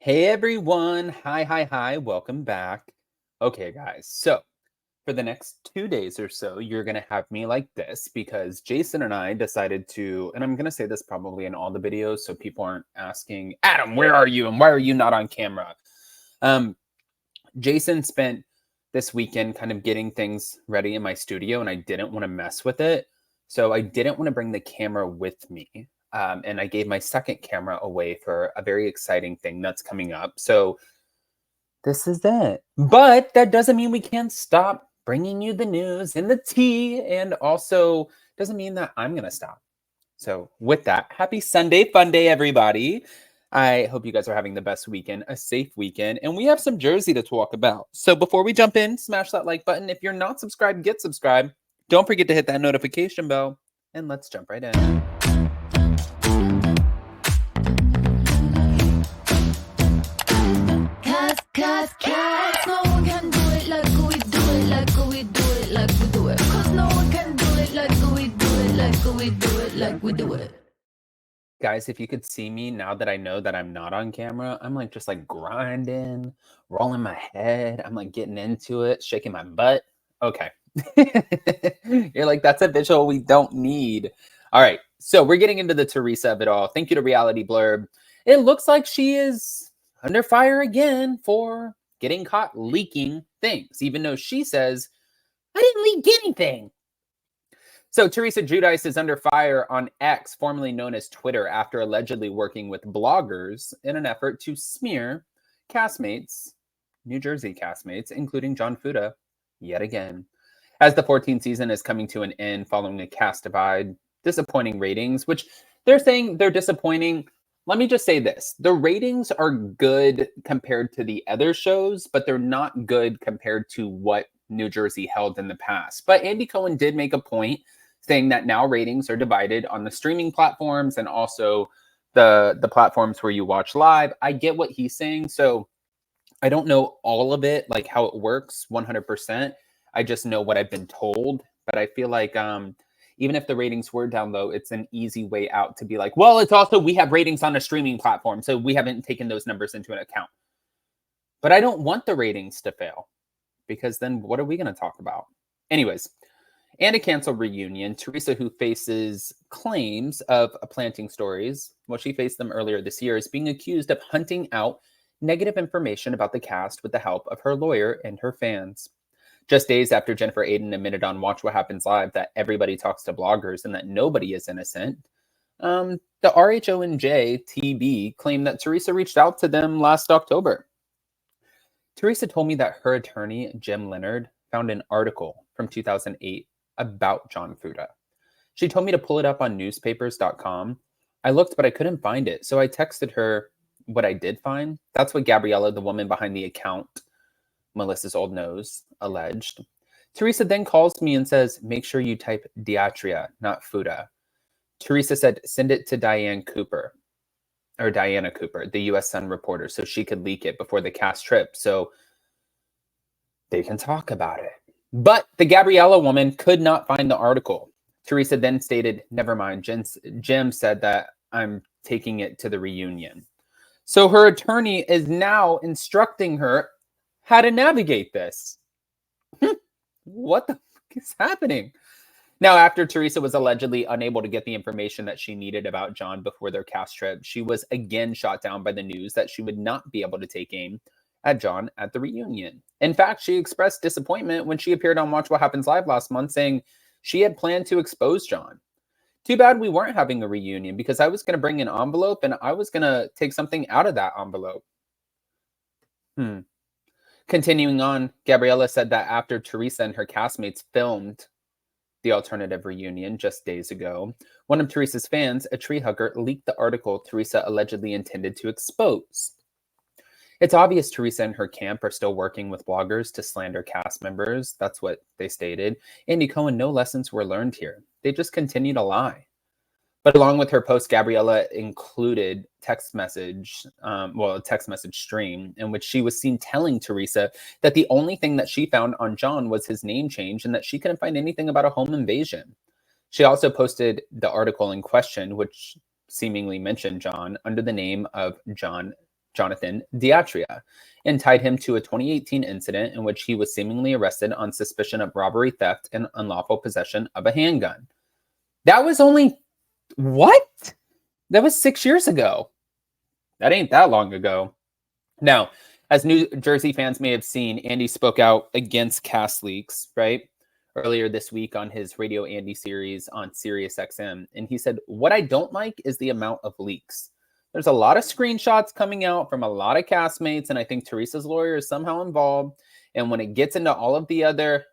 Hey everyone. Hi. Welcome back. Okay, guys. So, for the next 2 days or so, you're going to have me like this because Jason and I decided to, and I'm going to say this probably in all the videos so people aren't asking, Adam, where are you? And why are you not on camera? Um, Jason spent this weekend kind of getting things ready in my studio, and I didn't want to mess with it. So I didn't want to bring the camera with me. And I gave my second camera away for a very exciting thing that's coming up. So this is it. But that doesn't mean we can't stop bringing you the news and the tea. And also doesn't mean that I'm going to stop. So with that, happy Sunday, fun day, everybody. I hope you guys are having the best weekend, a safe weekend, and we have some Jersey to talk about. So before we jump in, smash that like button. If you're not subscribed, get subscribed. Don't forget to hit that notification bell, and let's jump right in. Cause no one can do it like we do it, like we do it, like we do it. Cause no one can do it like we do it, like we do it, like we do it. Guys, if you could see me now that I know that I'm not on camera, I'm like just like grinding, rolling my head. I'm like getting into it, shaking my butt. Okay. You're like, that's a visual we don't need. All right. So we're getting into the Teresa of it all. Thank you to Reality Blurb. It looks like she is under fire again for getting caught leaking things, even though she says, I didn't leak anything. So Teresa Giudice is under fire on X, formerly known as Twitter, after allegedly working with bloggers in an effort to smear castmates, New Jersey castmates, including John Fuda, yet again. As the 14th season is coming to an end following a cast divide, disappointing ratings, which they're saying they're disappointing. Let me just say this. The ratings are good compared to the other shows, but they're not good compared to what New Jersey held in the past. But Andy Cohen did make a point saying that now ratings are divided on the streaming platforms and also the platforms where you watch live. I get what he's saying. So I don't know all of it, like how it works 100%. I just know what I've been told. But I feel like even if the ratings were down low, it's an easy way out to be like, well, it's also we have ratings on a streaming platform, so we haven't taken those numbers into an account. But I don't want the ratings to fail because then what are we going to talk about? Anyways, and a canceled reunion. Teresa, who faces claims of planting stories, well, she faced them earlier this year, is being accused of hunting out negative information about the cast with the help of her lawyer and her fans. Just days after Jennifer Aiden admitted on Watch What Happens Live that everybody talks to bloggers and that nobody is innocent, the RHONJ TB claimed that Teresa reached out to them last October. Teresa told me that her attorney, Jim Leonard, found an article from 2008 about John Fuda. She told me to pull it up on newspapers.com. I looked, but I couldn't find it. So I texted her what I did find. That's what Gabriella, the woman behind the account, Melissa's old nose, alleged. Teresa then calls me and says, make sure you type Diatria, not Fuda. Teresa said, send it to Diana Cooper, the US Sun reporter, so she could leak it before the cast trip so they can talk about it. But the Gabriella woman could not find the article. Teresa then stated, never mind, Jim said that I'm taking it to the reunion. So her attorney is now instructing her how to navigate this. What the fuck is happening? Now, after Teresa was allegedly unable to get the information that she needed about John before their cast trip, she was again shot down by the news that she would not be able to take aim at John at the reunion. In fact, she expressed disappointment when she appeared on Watch What Happens Live last month, saying she had planned to expose John. Too bad we weren't having a reunion because I was going to bring an envelope and I was going to take something out of that envelope. Continuing on, Gabriella said that after Teresa and her castmates filmed the alternative reunion just days ago, one of Teresa's fans, a tree hugger, leaked the article Teresa allegedly intended to expose. It's obvious Teresa and her camp are still working with bloggers to slander cast members. That's what they stated. Andy Cohen, no lessons were learned here. They just continue to lie. But along with her post, Gabriella included a text message stream in which she was seen telling Teresa that the only thing that she found on John was his name change and that she couldn't find anything about a home invasion. She also posted the article in question, which seemingly mentioned John, under the name of John Jonathan Diatria, and tied him to a 2018 incident in which he was seemingly arrested on suspicion of robbery, theft, and unlawful possession of a handgun. That was only, what? That was 6 years ago. That ain't that long ago. Now, as New Jersey fans may have seen, Andy spoke out against cast leaks, right? Earlier this week on his Radio Andy series on SiriusXM. And he said, what I don't like is the amount of leaks. There's a lot of screenshots coming out from a lot of castmates, and I think Teresa's lawyer is somehow involved. And when it gets into all of the other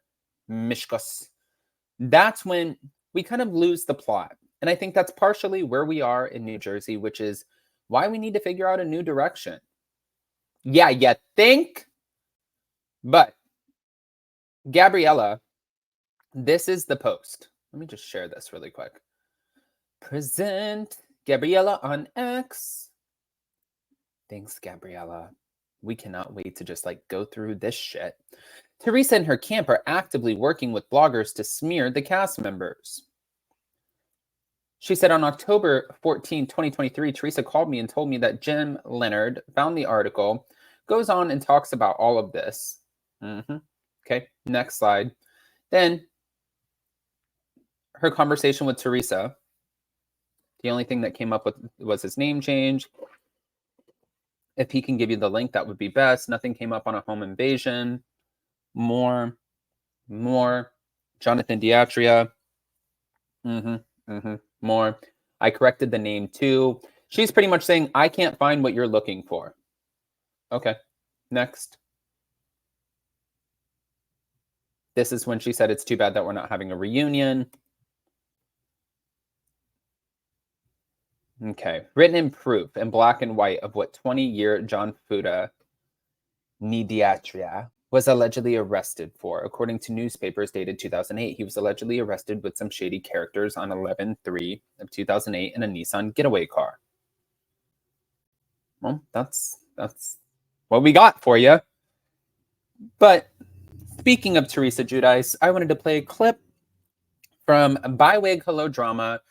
mishkos, that's when we kind of lose the plot. And I think that's partially where we are in New Jersey, which is why we need to figure out a new direction. Yeah, you think? But Gabriella, this is the post. Let me just share this really quick. Present Gabriella on X. Thanks, Gabriella. We cannot wait to just go through this shit. Teresa and her camp are actively working with bloggers to smear the cast members. She said on October 14, 2023, Teresa called me and told me that Jim Leonard found the article, goes on and talks about all of this. Okay, next slide. Then her conversation with Teresa. The only thing that came up with was his name change. If he can give you the link, that would be best. Nothing came up on a home invasion. More. Jonathan Diatria. More. I corrected the name too. She's pretty much saying, I can't find what you're looking for. Okay, next. This is when she said it's too bad that we're not having a reunion. Okay, written in proof in black and white of what 20-year John Fuda Nidiatria was allegedly arrested for. According to newspapers dated 2008, he was allegedly arrested with some shady characters on 11/3 of 2008 in a Nissan getaway car. Well, that's what we got for you. But speaking of Teresa Giudice, I wanted to play a clip from Bywig Hello Drama,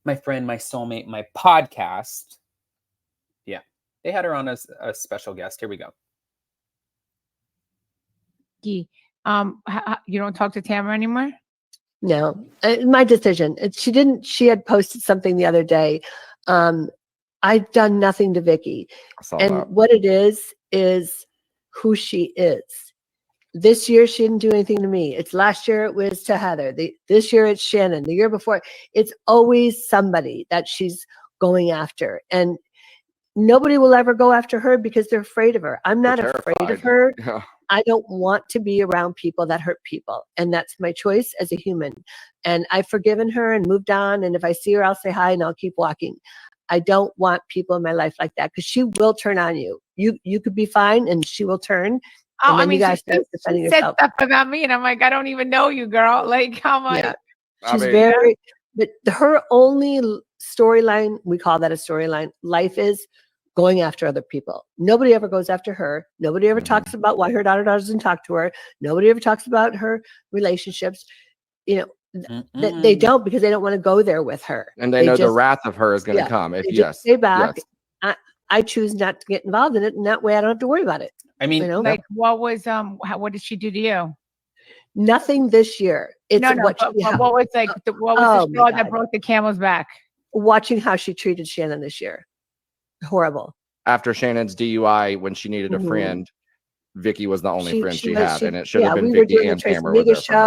my friend, my soulmate, my podcast. Yeah, they had her on as a special guest. Here we go. You don't talk to Tamara anymore? No, my decision. She had posted something the other day. I've done nothing to Vicky. And what it is who she is. This year, she didn't do anything to me. It's last year, it was to Heather. This year, it's Shannon. The year before, it's always somebody that she's going after. And nobody will ever go after her because they're afraid of her. I'm not afraid of her. Yeah. I don't want to be around people that hurt people. And that's my choice as a human. And I've forgiven her and moved on. And if I see her, I'll say hi and I'll keep walking. I don't want people in my life like that because she will turn on you. You could be fine and she will turn. Oh, I mean, she said stuff about me, and I'm like, I don't even know you, girl. Like, how much? Yeah. She's but her only storyline, we call that a storyline, life is going after other people. Nobody ever goes after her. Nobody ever talks about why her daughter doesn't talk to her. Nobody ever talks about her relationships. They don't because they don't want to go there with her. And they know the wrath of her is going to come. Stay back. Yes. I choose not to get involved in it, and that way I don't have to worry about it. I mean, what was what did she do to you? Nothing this year. It's what was the straw that broke the camel's back? Watching how she treated Shannon this year. Horrible. After Shannon's DUI, when she needed a friend, Vicky was the only friend she had, and it should have been Vicky and Tamara.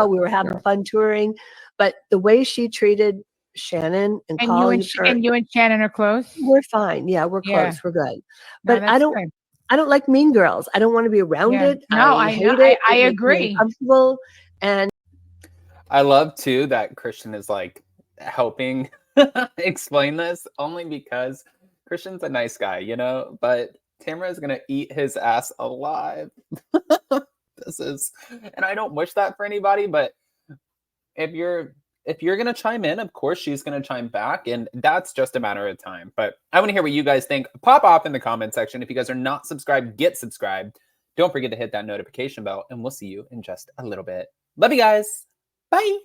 We were having fun touring, but the way she treated Shannon and calling her, and you and Shannon are close. We're fine. Yeah, we're close. We're good. But I don't like mean girls. I don't want to be around it. No, I hate it. I agree. Uncomfortable. And I love too that Christian is helping explain this only because Christian's a nice guy, but Tamara is gonna eat his ass alive. And I don't wish that for anybody, but if you're going to chime in, of course, she's going to chime back. And that's just a matter of time. But I want to hear what you guys think. Pop off in the comment section. If you guys are not subscribed, get subscribed. Don't forget to hit that notification bell. And we'll see you in just a little bit. Love you guys. Bye.